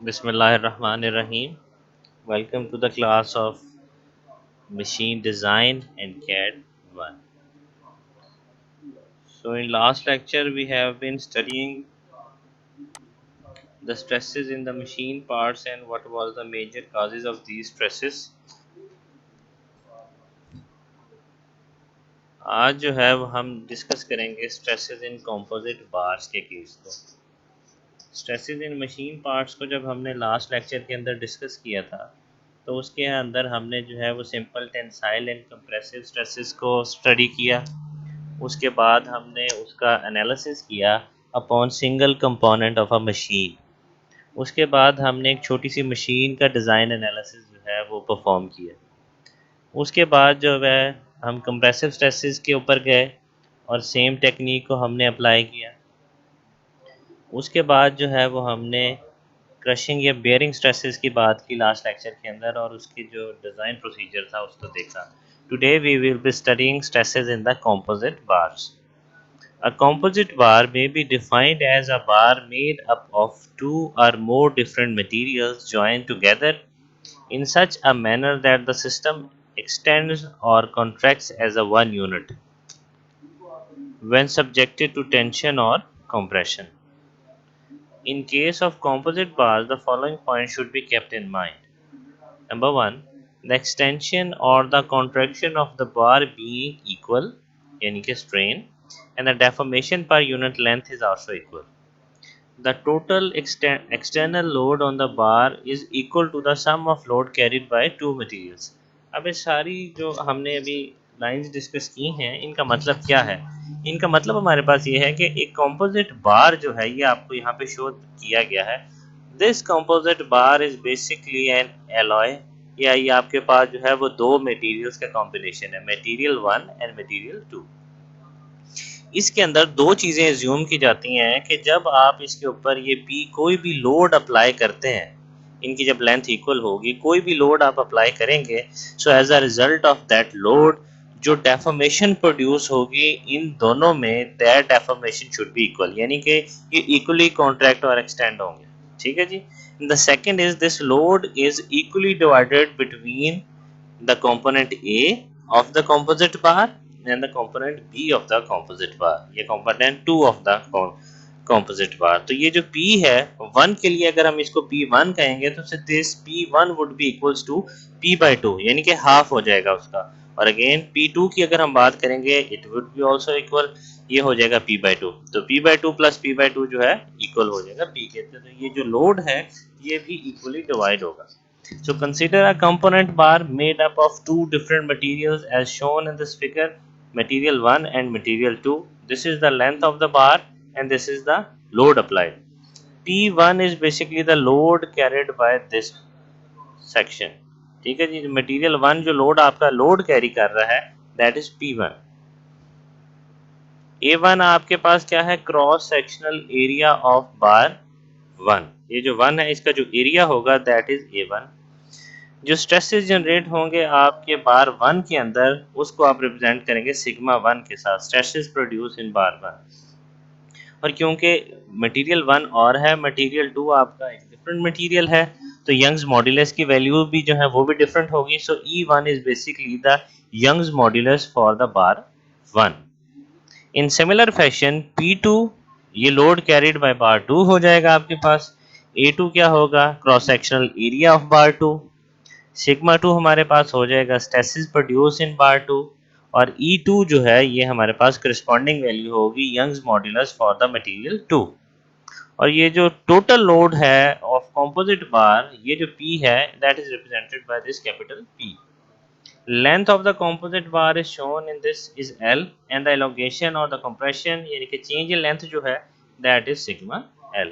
Bismillahirrahmanirrahim. Welcome to the class of Machine Design and CAD 1. So in last lecture we have been studying the stresses in the machine parts and what was the major causes of these stresses. आज जो है वो हम discuss करेंगे stresses इन composite bars के case को। Stresses इन machine parts को जब हमने लास्ट लेक्चर के अंदर डिस्कस किया था तो उसके अंदर हमने जो है वो simple tensile and compressive stresses को स्टडी किया। उसके बाद हमने उसका एनालिसिस किया upon single component of a machine. उसके बाद हमने एक छोटी सी मशीन का डिज़ाइन एनालिसिस जो है वो परफॉर्म किया। उसके बाद जो है हम कंप्रेसिव स्ट्रेसेस के ऊपर गए और सेम टेक्निक को हमने अप्लाई किया। उसके बाद जो है वो हमने क्रशिंग या बेयरिंग स्ट्रेसेस की बात की लास्ट लेक्चर के अंदर और उसकी जो डिज़ाइन प्रोसीजर था उसको देखा। Today we will be studying stresses in the composite bars. A composite bar may be defined as a bar made up of two or more different materials joined together in such a manner that the system extends or contracts as a one unit when subjected to tension or compression. In case of composite bars, the following points should be kept in mind. Number one, the extension or the contraction of the bar being equal, यानी कि strain, and the deformation per unit length is also equal. The total external load on the bar is equal to the sum of load carried by two materials. अब ये सारी जो हमने अभी lines discuss की हैं इनका मतलब क्या है? इनका मतलब हमारे पास ये है कि एक कंपोजिट बार जो है ये आपको यहाँ पे शो किया गया है। This composite bar is basically N alloy, या ये आपके पास जो है वो दो मटेरियल्स का कॉम्बिनेशन है, मटेरियल 1 एंड मटेरियल 2। इसके अंदर दो चीज़ें एज्यूम की जाती हैं कि जब आप इसके ऊपर ये पी कोई भी लोड अप्लाई करते हैं, इनकी जब लेंथ इक्वल होगी, कोई भी लोड आप अप्लाई करेंगे, so as a result of that load जो डेफॉर्मेशन प्रोड्यूस होगी इन दोनों में, that deformation should be equal, यानी कि ये इक्वली कॉन्ट्रैक्ट और एक्सटेंड होंगे। ठीक है जी। The second is this load is equally divided between the component A of the composite bar and the component B of the composite bar, ये component 2 of the composite bar। तो ये जो P है 1 के लिए अगर हम इसको P1 कहेंगे तो this P1 would be equals to P by 2, यानी कि हाफ हो जाएगा उसका। और अगेन P2 की अगर हम बात करेंगे it would be also equal, ये हो जाएगा P by 2। तो P by 2 plus P by 2 जो है इक्वल हो जाएगा P के। तो ये जो लोड है ये भी इक्वली डिवाइड होगा। So consider a component bar made up of two different materials as shown in this figure, material 1 and material 2. This is the length of the bar and this is the load applied. P1 is basically the load carried by this section. ठीक है जी। Material 1 जो load आपका load carry कर रहा है that is P1। A1 आपके पास क्या है? Cross sectional area of bar 1। ये जो 1 है इसका जो एरिया होगा दैट इज A1। जो स्ट्रेसेस जनरेट होंगे आपके बार 1 के अंदर उसको आप रिप्रेजेंट करेंगे सिग्मा 1 के साथ, स्ट्रेसेस प्रोड्यूस इन बार 1। और क्योंकि मटेरियल 1 और है, मटेरियल 2 आपका एक डिफरेंट मटेरियल है, तो यंग्स मॉड्यूलस की वैल्यू भी जो है वो भी डिफरेंट होगी। So E1 is basically the Young's modulus for the bar 1। In similar fashion P2 ये लोड कैरिड बाय बार 2 हो जाएगा आपके पास। A2 क्या होगा? Cross sectional area of bar 2। Sigma 2 हमारे पास हो जाएगा स्ट्रेसेस प्रोड्यूस इन बार 2। और E2 जो है ये हमारे पास करस्पॉन्डिंग वैल्यू होगी Young's modulus for the material 2। और ये जो टोटल लोड है ऑफ कंपोजिट बार, ये जो P है that is represented by this capital P। Length of the composite bar is shown in this is L and the elongation और the compression यानी कि चेंज इन लेंथ जो है that is sigma L।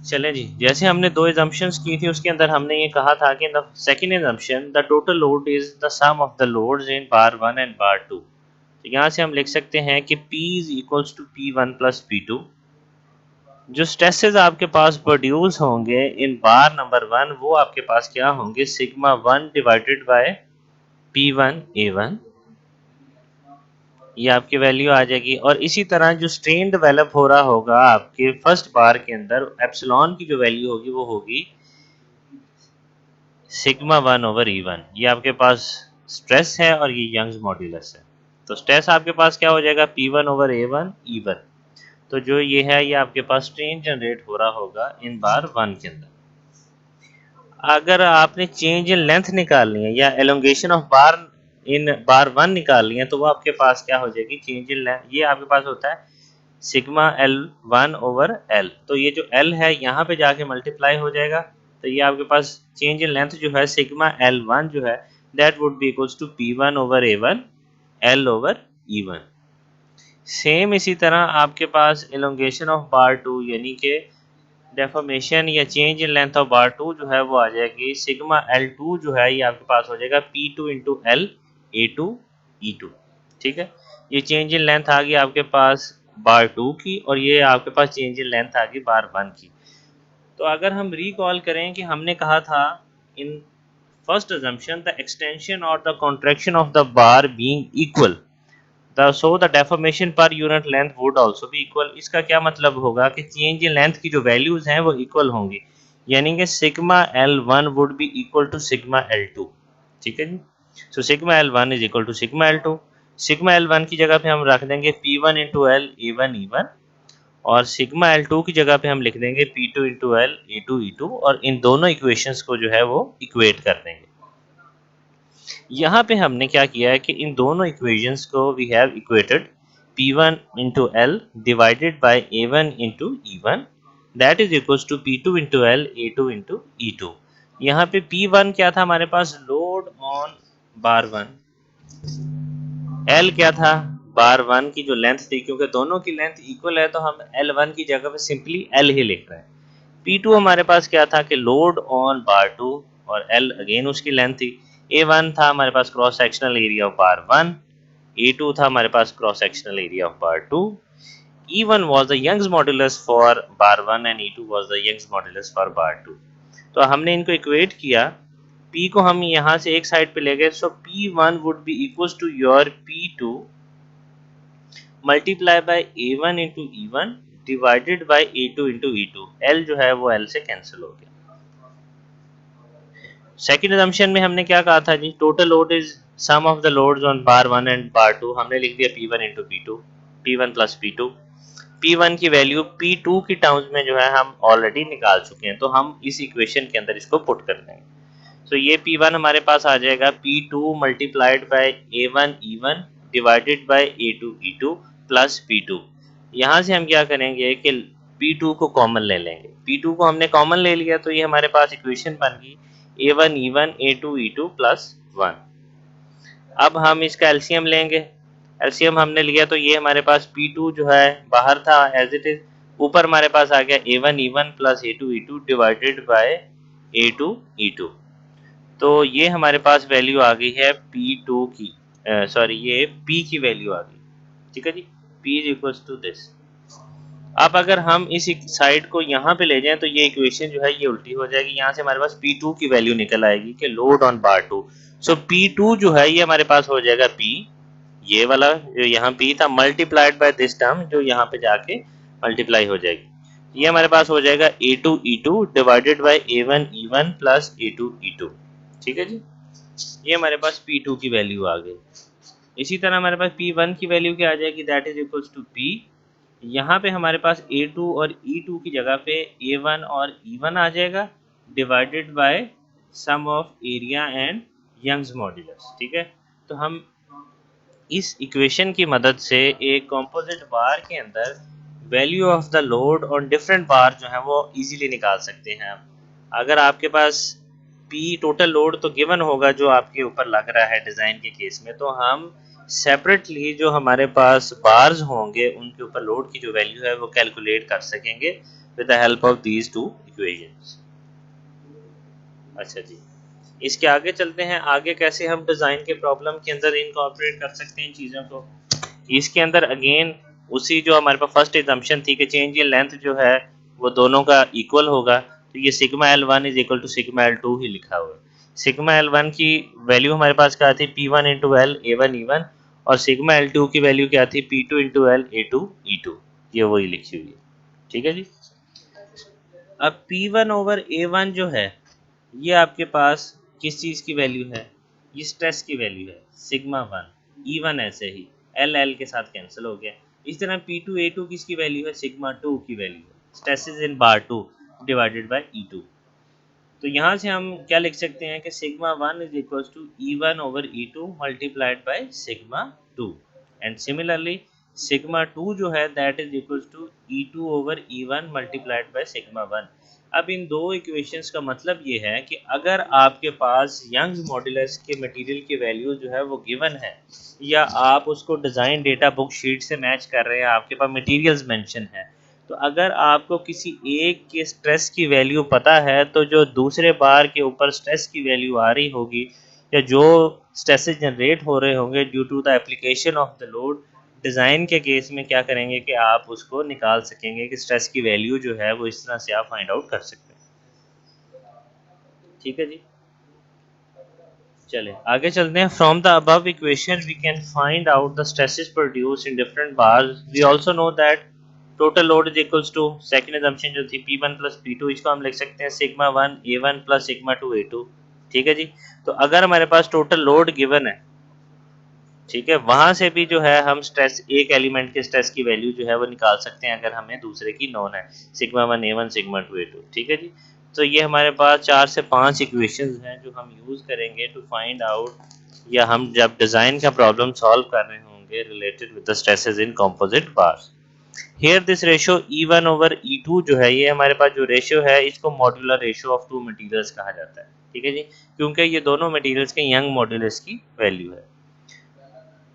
चले जी, जैसे हमने दो एजम्पशंस की थी उसके अंदर हमने ये कहा था कि the second assumption the total load is the sum of the loads in bar 1 and bar 2। तो यहाँ से हम लिख सकते हैं कि P is equals to P1 plus P2। जो स्ट्रेसेस आपके पास प्रोड्यूस होंगे इन बार नंबर 1 वो आपके पास क्या होंगे? Sigma 1 divided by P1 A1 ये आपकी वैल्यू आ जाएगी। और इसी तरह जो स्ट्रेन डेवलप हो रहा होगा आपके फर्स्ट बार के अंदर, एप्सिलॉन की जो वैल्यू होगी वो होगी सिग्मा 1/E1। ये आपके पास स्ट्रेस है और ये यंग्स मॉड्यूलस है। तो स्ट्रेस आपके पास क्या हो जाएगा, P1/A1 E1। तो जो ये है ये आपके पास स्ट्रेन जनरेट हो रहा होगा इन बार 1 के अंदर। अगर आपने चेंज इन लेंथ निकालनी है या elongation of bar in bar 1 निकालनी है, तो वो आपके पास क्या हो जाएगी, चेंज इन लेंथ, ये आपके पास होता है सिग्मा L1/L। तो ये जो L है यहाँ पे जाके मल्टीप्लाई हो जाएगा, तो ये आपके पास चेंज इन लेंथ जो है सिग्मा L1 जो है that would be equals to P1/A1 L/E1। Same इसी तरह आपके पास एलोंगेशन ऑफ बार 2 यानी कि डेफॉर्मेशन या change in length of bar 2 जो है वो आ जाएगी सिग्मा L2 जो है ये आपके पास हो जाएगा P2/L A2E2। ठीक है, ये चेंज इन लेंथ आ गई आपके पास बार 2 की, और ये आपके पास चेंज इन लेंथ आ गई बार 1 की। तो अगर हम रिकॉल करें कि हमने कहा था in first assumption the extension or the contraction of the bar being equal, so the deformation per unit length would also be equal। इसका क्या मतलब होगा कि चेंज इन लेंथ की जो वैल्यूज हैं वो इक्वल होंगी, यानी कि sigma L1 would be equal to sigma L2। ठीक है जी, so sigma L1 is equal to sigma L2। Sigma L1 की जगह पे हम रख देंगे P1/L A1E1, और सिग्मा L2 की जगह पे हम लिख देंगे P2/L A2E2, और इन दोनों इक्वेशंस को जो है वो इक्वेट कर देंगे। यहाँ पे हमने क्या किया है कि इन दोनों इक्वेशंस को we have equated P1/L divided by A1/E1 that is equals to P2/L A2/E2। यहाँ पे P1 क्या था हमारे पास, लोड ऑन बार 1, L क्या था, बार 1 की जो लेंथ थी, क्योंकि दोनों की लेंथ इक्वल है तो हम L1 की जगह पे सिंपली L ही लिख रहे हैं। P2 हमारे पास क्या था कि लोड ऑन बार 2, और L अगेन उसकी लेंथ थी। A1 था हमारे पास cross sectional area of bar 1, A2 था हमारे पास cross sectional area of bar 2, E1 was the Young's modulus for bar 1 and E2 was the Young's modulus for bar 2। तो हमने इनको इक्वेट किया, P को हम यहाँ से एक साइड पे ले गए, so P1 would be equals to your P2 multiply by A1 into E1 divided by A2 into E2। L जो है वो L से कैंसिल हो गया। सेकंड असम्पशन में हमने क्या कहा था जी, total load is sum of the loads on bar 1 and bar 2। हमने लिख दिया P1 into P2, P1 plus P2। P1 की वैल्यू P2 की टर्म्स में जो है हम ऑलरेडी निकाल चुके हैं, तो हम इस इक्वेशन के अंदर इसको पुट कर देंगे। तो ये P1 हमारे पास आ जाएगा P2 multiplied by A1E1 divided by A2E2 plus P2। यहाँ से हम क्या करेंगे कि P2 को कॉमन ले लेंगे। P2 को हमने कॉमन ले लिया तो ये हमारे पास इक्वेशन बन गई A1E1 A2E2 प्लस 1। अब हम इसका एलसीएम लेंगे। एलसीएम हमने लिया तो ये हमारे पास P2 जो है बाहर था एज इट इज, ऊपर हमारे पास आ गया A1E1 plus A2E2 divided by A2E2। तो ये हमारे पास वैल्यू आ गई है P2 की, सॉरी ये P की वैल्यू आ गई। ठीक है जी, P is equals to this. अब अगर हम इस साइड को यहाँ पे ले जाएं तो ये इक्वेशन जो है ये उल्टी हो जाएगी। यहाँ से हमारे पास P2 की वैल्यू निकल आएगी कि load on bar 2। So P2 जो है ये हमारे पास हो जाएगा P, ये वाला जो यहाँ P था मल्टीप्लाइड बाय दिस टर्म जो यहाँ पे जाके मल्टीप्लाई हो जाएगी। ये हमारे पास हो जाएगा A2E2 divided by A1E1 plus A2E2। ठीक है जी, ये हमारे पास P2 की वैल्यू आ गई। इसी तरह हमारे पास P1 की वैल्यू क्या आ जाएगी, that is equals to P। यहाँ पे हमारे पास A2 और E2 की जगह पे A1 और E1 आ जाएगा divided by sum of area and Young's modulus. ठीक है, तो हम इस इक्वेशन की मदद से एक कंपोजिट बार के अंदर value of the load on different bar जो है वो इजीली निकाल सकते हैं। अगर आपके पास P टोटल लोड तो गिवन होगा जो आपके ऊपर लग रहा है डिज़ाइन के केस में, तो हम सेपरेटली जो हमारे पास बार्स होंगे उनके ऊपर लोड की जो वैल्यू है वो कैलकुलेट कर सकेंगे with the help of these two equations. अच्छा जी, इसके आगे चलते हैं, आगे कैसे हम डिज़ाइन के प्रॉब्लम के अंदर इनकॉर्पोरेट कर सकते हैं इन चीज़ों को। इसके अंदर अगेन उसी जो हमारे पास फर्स्ट एजम्पशन थी कि चेंज इन लेंथ जो है वो दोनों का इक्वल होगा, तो ये sigma L1 is equal to sigma L2 ही लिखा हुआ है। सिग्मा L1 की वैल्यू हमारे पास क्या थी P1 इंटू L A1E1, और सिग्मा L2 की वैल्यू क्या थी, P2 into L A2 E2, ये वही लिखी हुई है। ठीक है जी। अब P1 ओवर A1 जो है ये आपके पास किस चीज़ की वैल्यू है, ये स्ट्रेस की वैल्यू है, सिग्मा 1 E1 ऐसे ही एल एल के साथ कैंसिल हो गया। इस तरह P2 A2 किसकी वैल्यू है, सिग्मा 2 की वैल्यू है, stresses in bar 2 divided by E2। तो यहाँ से हम क्या लिख सकते हैं कि sigma 1 is equal to E1 over E2 multiplied by sigma 2, and similarly sigma 2 जो है that is equal to E2 over E1 multiplied by sigma 1। अब इन दो इक्वेशंस का मतलब ये है कि अगर आपके पास यंग मॉड्यूलस के मटेरियल की वैल्यू जो है वो गिवन है, या आप उसको डिज़ाइन डेटा बुक शीट से मैच कर रहे हैं, आपके पास मटेरियल्स मेंशन है, तो अगर आपको किसी एक के स्ट्रेस की वैल्यू पता है तो जो दूसरे बार के ऊपर स्ट्रेस की वैल्यू आ रही होगी, या जो स्ट्रेसेस जनरेट हो रहे होंगे due to the application of the load, design के केस में क्या करेंगे कि आप उसको निकाल सकेंगे कि स्ट्रेस की वैल्यू जो है वो इस तरह से आप फाइंड आउट कर सकते हैं। ठीक है जी, चले आगे चलते हैं। From the above equation we can find out the stresses produce in different bars. We also know that total load is equals to, second assumption जो थी P1 प्लस P2, इसको हम लिख सकते हैं sigma 1 A1 plus sigma 2 A2। ठीक है जी। तो अगर हमारे पास टोटल लोड गिवन है, ठीक है, वहां से भी जो है हम स्ट्रेस, एक एलिमेंट के स्ट्रेस की वैल्यू जो है वो निकाल सकते हैं अगर हमें दूसरे की नोन है, सिग्मा 1 A1 सिग्मा 2 A2। ठीक है जी। तो ये हमारे पास 4 से 5 इक्वेशंस हैं जो हम यूज करेंगे टू फाइंड आउट, या हम जब डिजाइन का प्रॉब्लम सॉल्व कर रहे होंगे related with the stresses in composite bars. Here this ratio E1 over E2 जो है, ये हमारे पास जो रेशियो है इसको modular ratio of two materials कहा जाता है। ठीक है जी, क्योंकि ये दोनों मटेरियल्स के यंग मॉड्यूलस की वैल्यू है।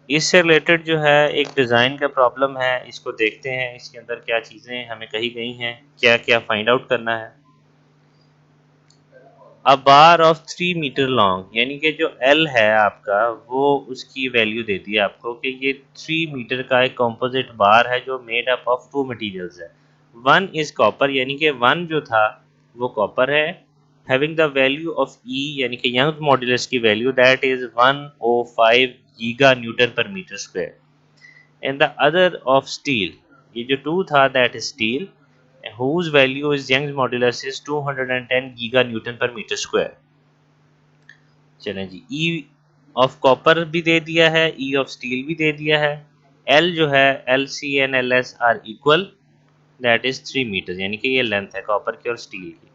इससे रिलेटेड जो है एक डिज़ाइन का प्रॉब्लम है, इसको देखते हैं इसके अंदर क्या चीज़ें हमें कही गई हैं, क्या क्या फाइंड आउट करना है। अ बार ऑफ 3 मीटर लॉन्ग, यानी कि जो एल है आपका वो उसकी वैल्यू देती है आपको कि ये 3 मीटर का एक कंपोजिट बार है जो made up of two materials है। वन इज कॉपर, यानी कि वन जो था वो कॉपर है, having the value of E यानी कि यंग मॉड्यूलस की value that is 105 giga newton पर metre square, and the other of steel, ये जो टू था that is steel whose value is Young's modulus is 210 giga Newton per meter square। चलें जी, E of copper भी दे दिया है, E of steel भी दे दिया है, L जो है LC and LS are equal, that is 3 metre, यानी कि ये लेंथ है कॉपर की और स्टील की।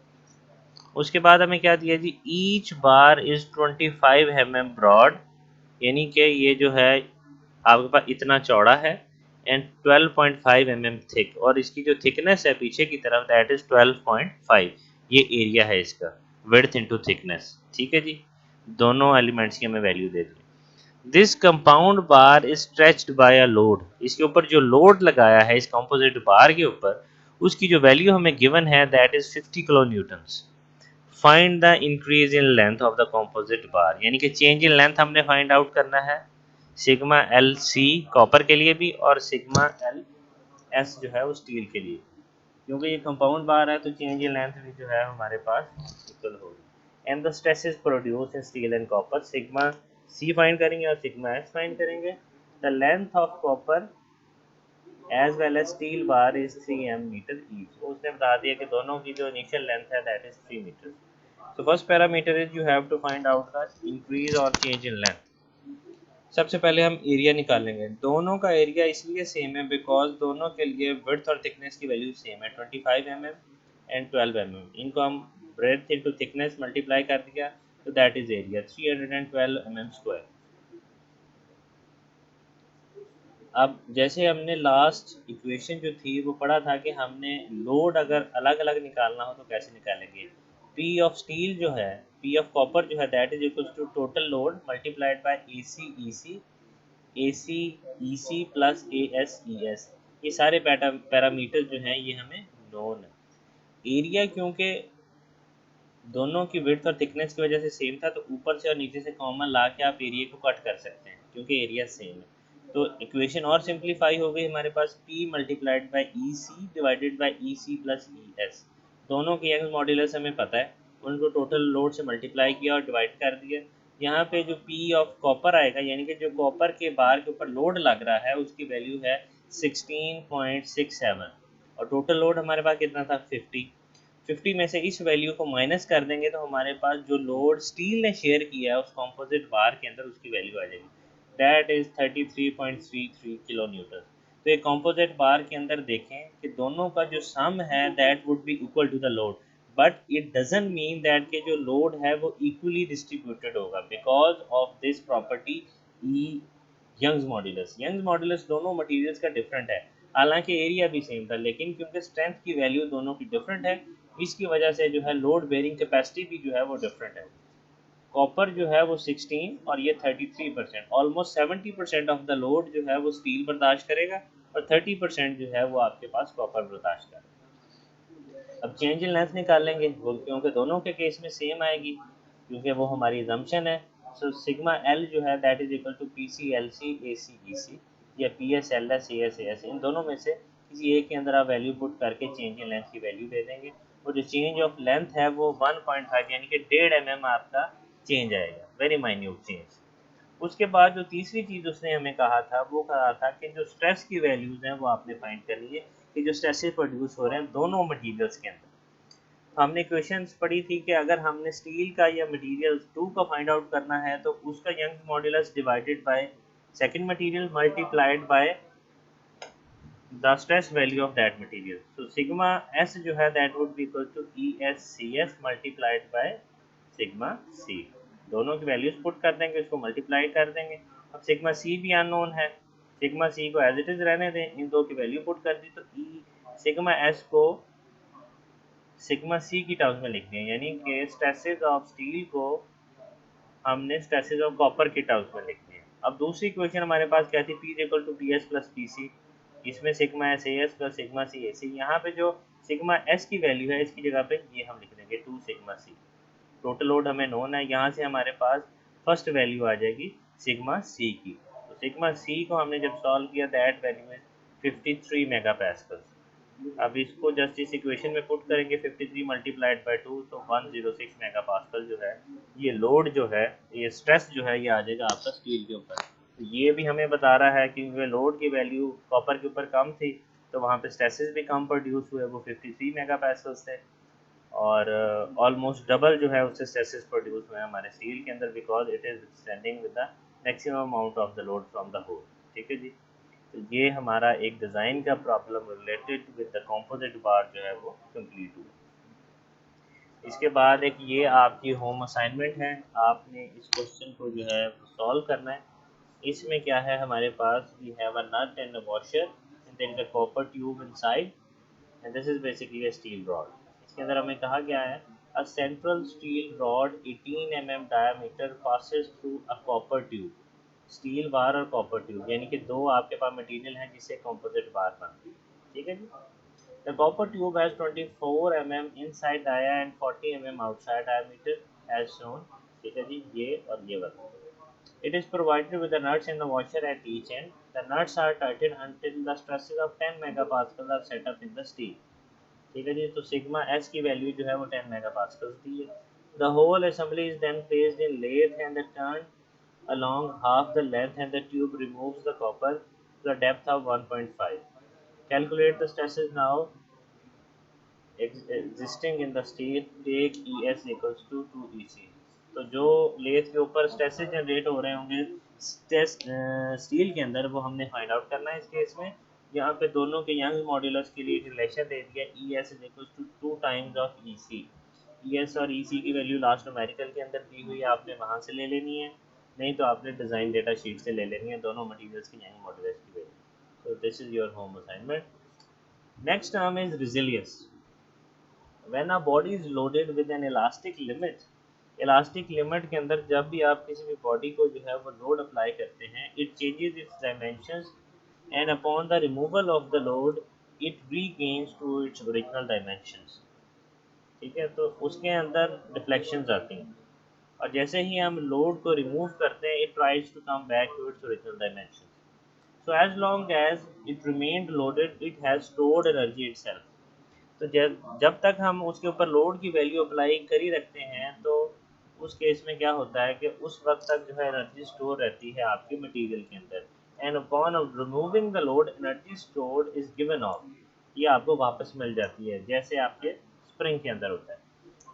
उसके बाद हमें क्या दिया जी, each bar is 25 mm broad, यानी कि ये जो है आपके पास इतना चौड़ा है, एंड 12.5 mm थिक, और इसकी जो थिकनेस है पीछे की तरफ दैट इज 12.5, ये एरिया है इसका, विड्थ इनटू थिकनेस। ठीक है जी, दोनों एलिमेंट्स की हमें वैल्यू दे दी। This compound bar is stretched by a load, इसके ऊपर जो लोड लगाया है इस कंपोजिट बार के ऊपर, उसकी जो वैल्यू हमें गिवन है that is 50 kilo newtons. Find the increase in length of the composite bar, यानी कि चेंज इन लेंथ हमने फाइंड आउट करना है, सिग्मा एल सी कॉपर के लिए भी और सिग्मा एल एस जो है वो स्टील के लिए, क्योंकि ये कंपाउंड बार है तो चेंज इन लेंथ भी जो है हमारे पास इक्वल होगी। And the stresses produce in steel and copper, sigma C find करेंगे और सिग्मा एस फाइंड करेंगे। The length of copper as well as steel bar is 3 metre each, तो उसने बता दिया कि दोनों की जो इनिशियल लेंथ है that is 3 metre. So first parameter is you have to find out the increase or change in length। सबसे पहले हम एरिया निकालेंगे, दोनों का एरिया इसलिए सेम है बिकॉज दोनों के लिए विड्थ और थिकनेस की वैल्यू सेम है, 25 mm एंड 12 mm, इनको हम ब्रेड्थ इनटू थिकनेस मल्टीप्लाई कर दिया तो that is area 312 mm square. अब जैसे हमने लास्ट इक्वेशन जो थी वो पढ़ा था कि हमने लोड अगर अलग अलग निकालना हो तो कैसे निकालेंगे, P ऑफ स्टील जो है, P ऑफ कॉपर जो है that is equal to total load multiplied by A C plus A S, ये सारे पैरामीटर जो हैं ये हमें नोन है। एरिया क्योंकि दोनों की विड्थ और थिकनेस की वजह से सेम था तो ऊपर से और नीचे से कॉमन ला के आप एरिया को कट कर सकते हैं क्योंकि एरिया सेम है। तो इक्वेशन और सिंप्लीफाई हो गई हमारे पास, P multiplied by E C divided by E C plus E S, दोनों की यंग मॉड्यूलस हमें पता है, उनको टोटल लोड से मल्टीप्लाई किया और डिवाइड कर दिया यहाँ पे जो पी ऑफ कॉपर आएगा, यानी कि जो कॉपर के बार के ऊपर लोड लग रहा है उसकी वैल्यू है 16.67, और टोटल लोड हमारे पास कितना था 50 में से इस वैल्यू को माइनस कर देंगे तो हमारे पास जो लोड स्टील ने शेयर किया है उस कॉम्पोजिट बार के अंदर उसकी वैल्यू आ जाएगी, दैट इज़ 33.33 किलो न्यूटन। तो एक कॉम्पोजिट बार के अंदर देखें कि दोनों का जो सम है that would be equal to the load, but it doesn't mean that के जो लोड है वो इक्वली डिस्ट्रीब्यूटेड होगा because of this property E Young's modulus दोनों मटेरियल्स का डिफरेंट है, हालांकि एरिया भी सेम था लेकिन क्योंकि स्ट्रेंथ की वैल्यू दोनों की डिफरेंट है इसकी वजह से जो है लोड बेयरिंग कैपेसिटी भी जो है वो डिफरेंट है। कॉपर जो है वो 16 और ये 33%, ऑलमोस्ट 70% ऑफ द लोड जो है वो स्टील बर्दाश्त करेगा और 30% जो है वो आपके पास कॉपर बर्दाश्त करेगा। अब चेंज इन लेंथ निकाल लेंगे वो, क्योंकि दोनों के केस में सेम आएगी क्योंकि वो हमारी एजम्पशन है। सो सिग्मा एल जो है that is equal to P C L C A C E C या P S L S A S A S, इन दोनों में से किसी एक के अंदर आप वैल्यू पुट करके चेंज इन लेंथ की वैल्यू दे देंगे और जो चेंज ऑफ लेंथ है वो 1.5 यानी कि 1.5 mm आपका चेंज आएगा, वेरी माइन्यूट चेंज। उसके बाद जो तीसरी चीज़ उसने हमें कहा था वो कहा था कि जो स्ट्रेस की वैल्यूज़ हैं वो आपने फाइंड करनी है कि जो स्ट्रेसेस प्रोड्यूस हो रहे हैं दोनों मटीरियल्स के अंदर। तो हमने क्वेश्चंस पढ़ी थी कि अगर हमने स्टील का या मटेरियल 2 का फाइंड आउट करना है तो उसका Young modulus divided by second material multiplied by the stress value of that material. So sigma S जो है that would be equal to E S C S multiplied by sigma C. दोनों की values put कर देंगे, उसको multiply कर देंगे। अब सिग्मा सी भी अननोन है, सिग्मा सी को एज इट इज रहने दें, इन दो की वैल्यू पुट कर दी तो ई सिग्मा एस को सिग्मा सी की टर्म्स में लिख दिया, यानी कि स्ट्रेसेस ऑफ स्टील को हमने स्ट्रेसेस ऑफ कॉपर की टर्म्स में लिख दिया। अब दूसरी क्वेश्चन हमारे पास क्या थी, P equal to P S plus P C, इसमें sigma S A S plus sigma C A C. यहाँ पे जो सिग्मा एस की वैल्यू है इसकी जगह पे ये हम लिख देंगे 2 सिग्मा सी। टोटल लोड हमें नोन है, यहाँ से हमारे पास फर्स्ट वैल्यू आ जाएगी सिग्मा सी की। तो सिग्मा सी को हमने जब सॉल्व किया दैट वैल्यू है 53 मेगा पैस्कल। अब इसको जस्ट इस इक्वेशन में पुट करेंगे 53 मल्टीप्लाइड बाय 2 तो 106 मेगा पास्कल जो है ये लोड जो है, ये स्ट्रेस जो है ये आ जाएगा आपका स्टील के ऊपर। तो ये भी हमें बता रहा है कि लोड की वैल्यू कॉपर के ऊपर कम थी तो वहाँ पे स्ट्रेसेस भी कम प्रोड्यूस हुए, वो 53 मेगा पैस्कल से, और ऑलमोस्ट डबल जो है उससे स्ट्रेसेस प्रोड्यूस हुए हमारे स्टील के अंदर because it is standing with the maximum amount of the load from the whole. ठीक है जी। तो ये हमारा एक डिज़ाइन का problem related with the composite bar जो है वो कंप्लीट हुआ। इसके बाद एक ये आपकी होम असाइनमेंट है, आपने इस क्वेश्चन को जो है सॉल्व करना है। इसमें क्या है हमारे पास, we have a nut and a washer and there is a copper tube inside and this is basically a steel rod. इसके अंदर हमें कहा गया है a central steel rod 18 mm diameter passes through a copper tube. Steel bar और copper tube यानी कि दो आपके पास मटेरियल है जिससे कंपोजिट बार बनती है। ठीक है जी। The copper tube has 24 mm inside dia and 40 mm outside diameter as shown. ठीक है जी, ये और ये वाला। It is provided with the nuts and the washer at each end. The nuts are tightened until the stresses of 10 megapascal are set up in the steel. ठीक है जी। तो सिग्मा एस की वैल्यू जो है वो 10 मेगापास्कल दी है। The whole assembly is then placed in lathe and turn along half the length and the tube removes the copper to a depth of 1.5. Calculate the stresses now existing in the steel. Take ES equals to 2EC. तो जो lathe के ऊपर stresses generate हो रहे होंगे stress steel के अंदर वो हमने फाइंड आउट करना है इस केस में। यहाँ पे दोनों के यंग मॉड्यूलस के लिए रिलेशन दे दिया, E S is equal to 2 times of E C. E S और ई सी की वैल्यू लास्ट न्यूमेरिकल के अंदर दी हुई है, आपने वहाँ से ले लेनी है, नहीं तो आपने डिज़ाइन डेटा शीट से ले लेनी है दोनों मटेरियल्स की यंग मॉड्यूलस की value. So this is your home assignment. Next term is resilience. When a body is loaded with N elastic limit, elastic limit के अंदर जब भी आप किसी भी बॉडी को जो है वो लोड अप्लाई करते हैं it changes its dimensions and upon the removal of the load it regains to its original dimensions. ठीक है, तो उसके अंदर डिफ्लेक्शंस आती हैं और जैसे ही हम लोड को रिमूव करते हैं it tries to come back to its original dimensions. So as long as it remained loaded it has stored energy itself. तो जब जब तक हम उसके ऊपर लोड की वैल्यू अप्लाई कर ही रखते हैं तो उस केस में क्या होता है कि उस वक्त तक जो है एनर्जी स्टोर रहती है आपके मटेरियल के अंदर, and upon removing the load energy stored is given of, ये आपको वापस मिल जाती है, जैसे आपके स्प्रिंग के अंदर होता है।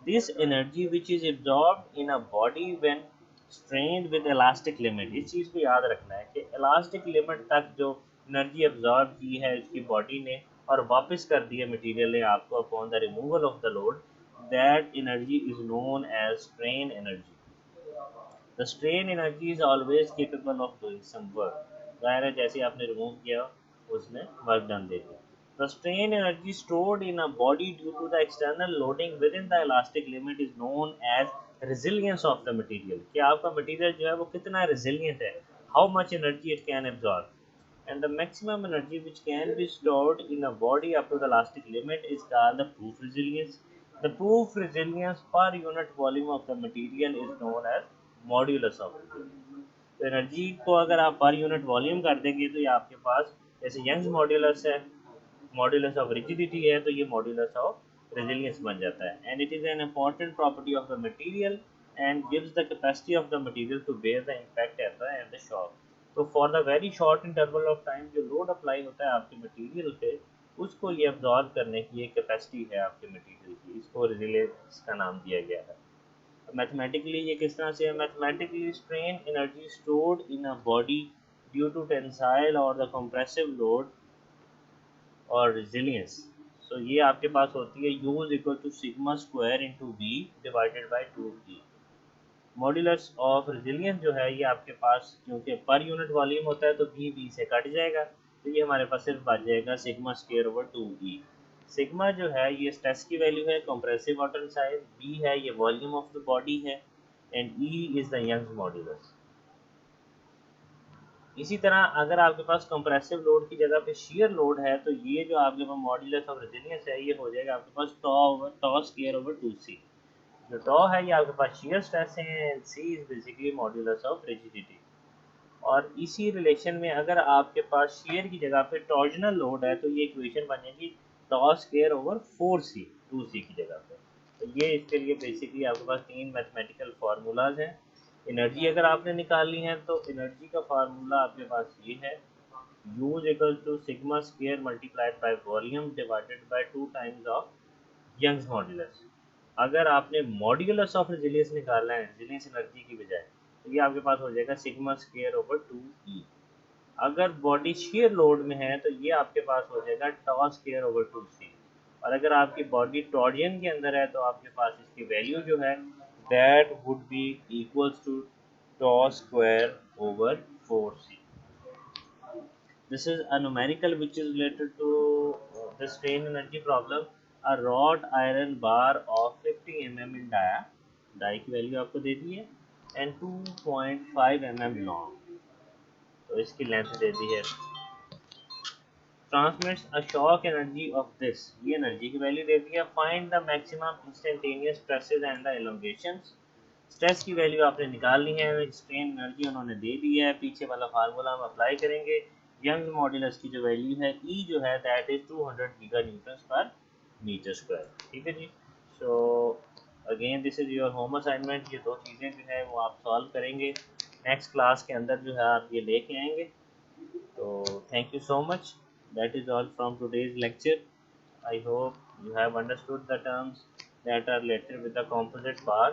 This energy which is absorb in a body when strained with elastic limit, इस चीज़ को याद रखना है कि इलास्टिक लिमिट तक जो एनर्जी एब्जॉर्ब की है इसकी बॉडी ने और वापस कर दी है मटेरियल ने आपको upon the removal of the load, that energy is known as strain energy. The strain energy is always capable of doing some work, जाहिर है जैसे आपने रिमूव किया उसने वर्क डन दे दिया। The strain energy stored in a body due to the external loading within the elastic limit is known as resilience of the material, कि आपका मटेरियल जो है वो कितना resilient है, how much energy it can absorb, and the maximum energy which can be stored in a body up to the elastic limit is called the proof resilience. The proof resilience per unit volume of the material is known as modulus of resilience. तो energy को अगर आप per unit volume कर देंगे तो ये आपके पास जैसे यंग्स मॉड्यूलस है, मॉड्यूलस ऑफ रिजिडिटी है, तो ये मॉड्यूलस ऑफ रेजिलियंस बन जाता है। And it is an important property of the material and gives the capacity of the material to bear the impact at the end the shock. तो for the very short interval of time जो load apply होता है आपके material पे, उसको ये absorb करने की एक कैपेसिटी है आपके मटेरियल की, इसको रेजिलियंस का नाम दिया गया है। मैथमेटिकली ये किस तरह से है, mathematically strain energy stored in a body due to tensile और द कंप्रेसिव लोड और रेजिलियंस। सो ये आपके पास होती है U is equal to sigma square into V divided by 2 E. Modulus of resilience जो है ये आपके पास क्योंकि पर यूनिट वॉल्यूम होता है तो वी से कट जाएगा, तो ये हमारे पास सिर्फ बच जाएगा सिग्मा स्क्वायर ओवर 2 ई। सिग्मा जो है ये स्ट्रेस की वैल्यू है, कंप्रेसिव और टेंसाइल, वी है ये वॉल्यूम ऑफ द बॉडी है, and E is the Young's modulus. इसी तरह अगर आपके पास कंप्रेसिव लोड की जगह पे शियर लोड है तो ये जो आपके पास मॉड्यूलस ऑफ रेजिलियंस है ये हो जाएगा आपके पास टॉ स्क्वायर ओवर 2c। जो टॉ है ये आपके पास शियर स्ट्रेस है, and C is basically modulus of rigidity. और इसी रिलेशन में अगर आपके पास शियर की जगह पे टॉर्जनल लोड है तो ये इक्वेशन बनेगी टॉ स्क्वायर ओवर 4c, 2c की जगह पे। तो ये इसके लिए बेसिकली आपके पास तीन मैथमेटिकल फार्मूलाज हैं। एनर्जी अगर आपने निकालनी है तो एनर्जी का फार्मूला आपके पास ये है, U is equal to sigma square multiplied by volume divided by 2 times of Young's modulus. अगर आपने मॉड्यूलस ऑफ रेजिलियंस निकालना है रेजिलियंस एनर्जी की बजाय, तो ये आपके पास हो जाएगा सिग्मा स्क्वायर ओवर 2 ई। अगर बॉडी शेयर लोड में है तो ये आपके पास हो जाएगा टॉ स्क्वायर ओवर 2 सी। और अगर आपकी बॉडी टॉर्जियन के अंदर है तो आपके पास इसकी वैल्यू जो है that would be equals to tau square over 4c। This is a numerical which is related to the strain energy problem. A wrought iron bar of 50 mm in die की value आपको दे दी है, and 2.5 mm long, तो इसकी length दे दी है। Transmits a shock energy of this, ये एनर्जी की वैल्यू दे दी है। Find the maximum instantaneous stresses and the elongations, stress की वैल्यू आपने निकालनी है, स्ट्रेन एनर्जी उन्होंने दे दी है, पीछे वाला फार्मूला हम अप्लाई करेंगे। यंग मॉड्यूलस की जो वैल्यू है ई जो है दैट इज 200 गीगा न्यूटन पर मीटर स्क्वायर। ठीक है जी। So again this is your home assignment, ये दो चीज़ें जो है वो आप सॉल्व करेंगे नेक्स्ट क्लास के अंदर जो है आप ये लेके आएंगे। तो thank you so much, that is all from today's lecture. I hope you have understood the terms that are related with the composite bar।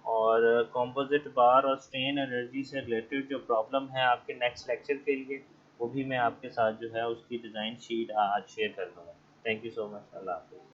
और composite bar और strain energy से related जो प्रॉब्लम है आपके नेक्स्ट लेक्चर के लिए, वो भी मैं आपके साथ जो है उसकी डिज़ाइन शीट आज शेयर कर दूँगा। थैंक यू सो मच, अल्लाह हाफिज़।